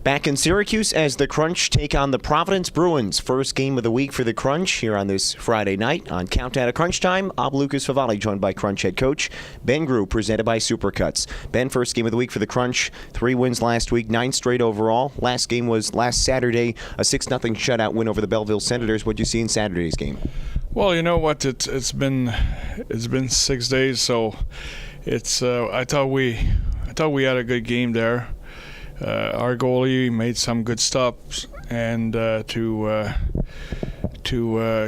Back in Syracuse as the Crunch take on the Providence Bruins. First game of the week for the Crunch here on this Friday night on Countdown to Crunch Time. I'm Lukas Favale, joined by Crunch head coach Ben Groulx, presented by Supercuts. Ben, first game of the week for the Crunch. 3 wins last week, 9 straight overall. Last game was last Saturday, a 6-0 shutout win over the Belleville Senators. What did you see in Saturday's game? Well, you know what? It's been 6 days, so it's. I thought we had a good game there. Our goalie made some good stops, and to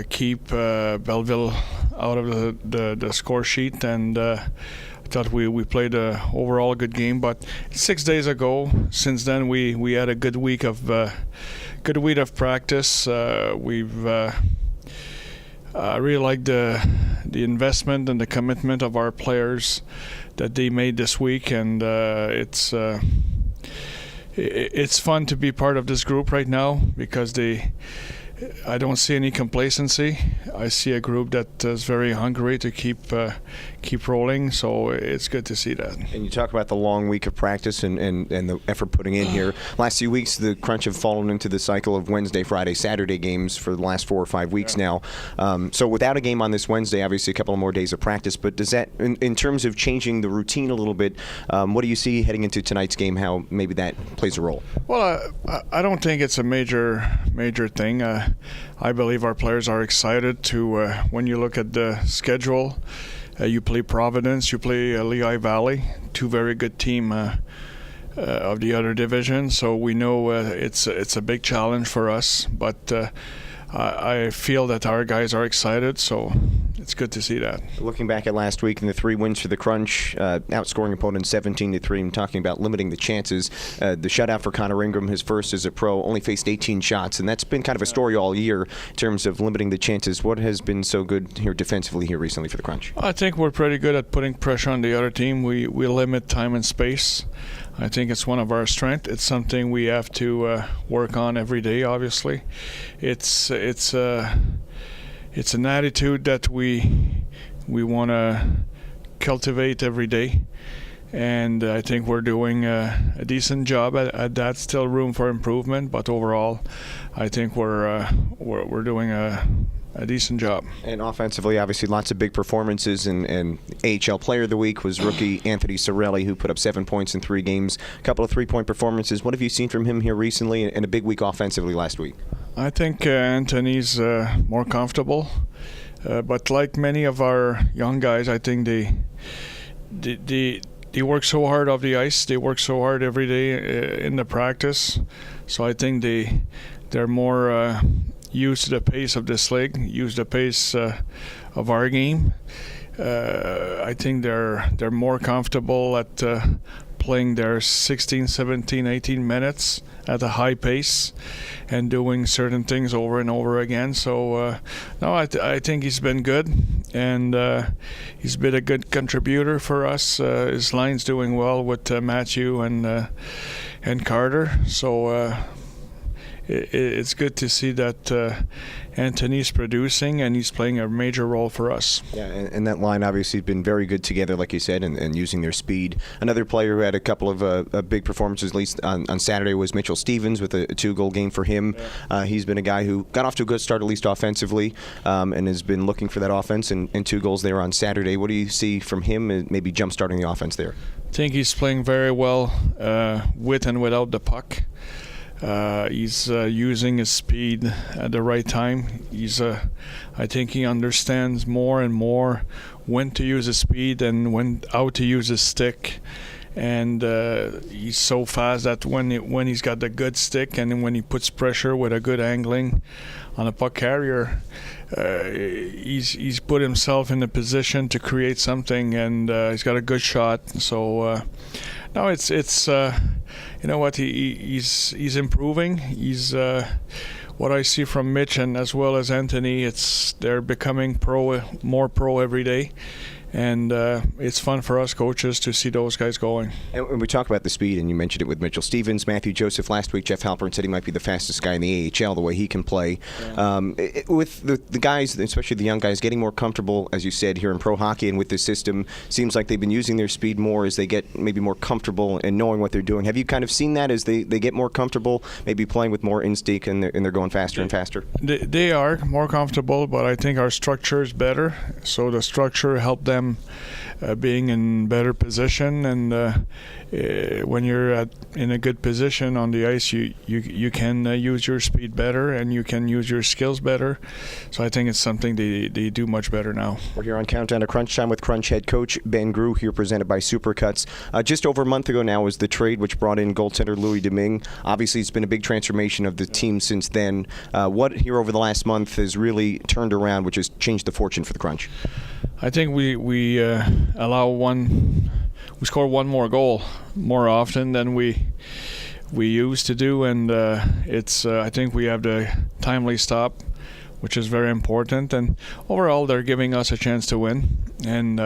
keep Belleville out of the score sheet, and I thought we played a overall good game. But 6 days ago, since then we had a good week of practice. We've I really like the investment and the commitment of our players that they made this week, and it's fun to be part of this group right now because I don't see any complacency. I see a group that is very hungry to keep rolling, so it's good to see that. And you talk about the long week of practice and the effort putting in here. Last few weeks, the Crunch have fallen into the cycle of Wednesday, Friday, Saturday games for the last 4 or 5 weeks now. So without a game on this Wednesday, obviously a couple of more days of practice, but does that, in terms of changing the routine a little bit, what do you see heading into tonight's game, how maybe that plays a role? Well, I don't think it's a major thing. I believe our players are excited to, when you look at the schedule, you play Providence, you play Lehigh Valley, 2 very good teams of the other division. So we know it's a big challenge for us, but I feel that our guys are excited, so it's good to see that. Looking back at last week and the 3 wins for the Crunch, outscoring opponents 17-3, and talking about limiting the chances. The shutout for Connor Ingram, his first as a pro, only faced 18 shots, and that's been kind of a story all year in terms of limiting the chances. What has been so good here defensively here recently for the Crunch? I think we're pretty good at putting pressure on the other team. We limit time and space. I think it's one of our strengths. It's something we have to work on every day, obviously. It's an attitude that we want to cultivate every day, and I think we're doing a decent job at that. Still room for improvement, but overall, I think we're doing a decent job. And offensively, obviously, lots of big performances, and AHL Player of the Week was rookie Anthony Cirelli, who put up 7 points in 3 games, a couple of 3-point performances. What have you seen from him here recently, and a big week offensively last week? I think Anthony's more comfortable, but like many of our young guys, I think they work so hard off the ice. They work so hard every day in the practice. So I think they're more used to the pace of this league, used to the pace of our game. I think they're more comfortable at playing their 16, 17, 18 minutes at a high pace and doing certain things over and over again. So, no, I think he's been good, and he's been a good contributor for us. His line's doing well with Matthew and Carter. So it's good to see that Anthony's producing, and he's playing a major role for us. Yeah, and that line obviously has been very good together, like you said, and using their speed. Another player who had a couple of big performances, at least on Saturday, was Mitchell Stevens with a 2-goal game for him. Yeah. He's been a guy who got off to a good start, at least offensively, and has been looking for that offense, and 2 goals there on Saturday. What do you see from him, maybe jump-starting the offense there? I think he's playing very well with and without the puck. He's using his speed at the right time. I think he understands more and more when to use his speed and how to use his stick. And he's so fast that when he's got the good stick and when he puts pressure with a good angling on a puck carrier, he's put himself in a position to create something, and he's got a good shot. So no, it's you know what, he's improving. He's what I see from Mitch and as well as Anthony, they're becoming more pro every day. and it's fun for us coaches to see those guys going. And when we talk about the speed, and you mentioned it with Mitchell Stevens, Matthew Joseph last week, Jeff Halpern said he might be the fastest guy in the AHL, the way he can play. Yeah. With the guys, especially the young guys, getting more comfortable, as you said, here in pro hockey and with this system, seems like they've been using their speed more as they get maybe more comfortable and knowing what they're doing. Have you kind of seen that as they get more comfortable, maybe playing with more instinct and they're going faster and faster? They are more comfortable, but I think our structure is better. So the structure helped them being in better position, and when you're in a good position on the ice, you can use your speed better and you can use your skills better. So I think it's something they do much better now. We're here on Countdown to Crunch Time with Crunch head coach Ben Groulx, here presented by Supercuts. Just over a month ago now was the trade which brought in goaltender Louis Domingue. Obviously, it's been a big transformation of the team since then. What here over the last month has really turned around, which has changed the fortune for the Crunch? I think we score one more goal more often than we used to do, and I think we have the timely stop, which is very important. And overall, they're giving us a chance to win, and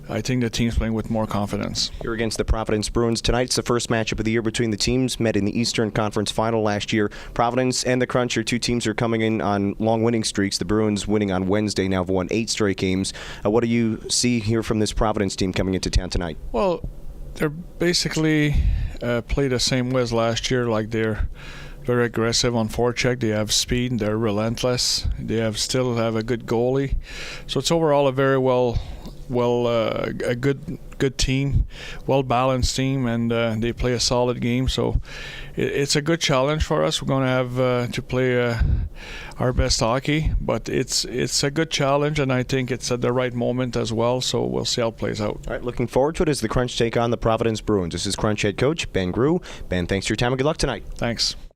I think the team's playing with more confidence. You're against the Providence Bruins tonight. It's the first matchup of the year between the teams. Met in the Eastern Conference Final last year. Providence and the Crunch, your two teams, are coming in on long winning streaks. The Bruins winning on Wednesday now have won 8 straight games. What do you see here from this Providence team coming into town tonight? Well, they're basically play the same way as last year. Like, they're very aggressive on forecheck. They have speed. They're relentless. They still have a good goalie. So it's overall a very a good team, well-balanced team, and they play a solid game. So it's a good challenge for us. We're going to have to play our best hockey, but it's a good challenge, and I think it's at the right moment as well. So we'll see how it plays out. All right, looking forward to it as the Crunch take on the Providence Bruins. This is Crunch head coach Ben Groulx. Ben, thanks for your time and good luck tonight. Thanks.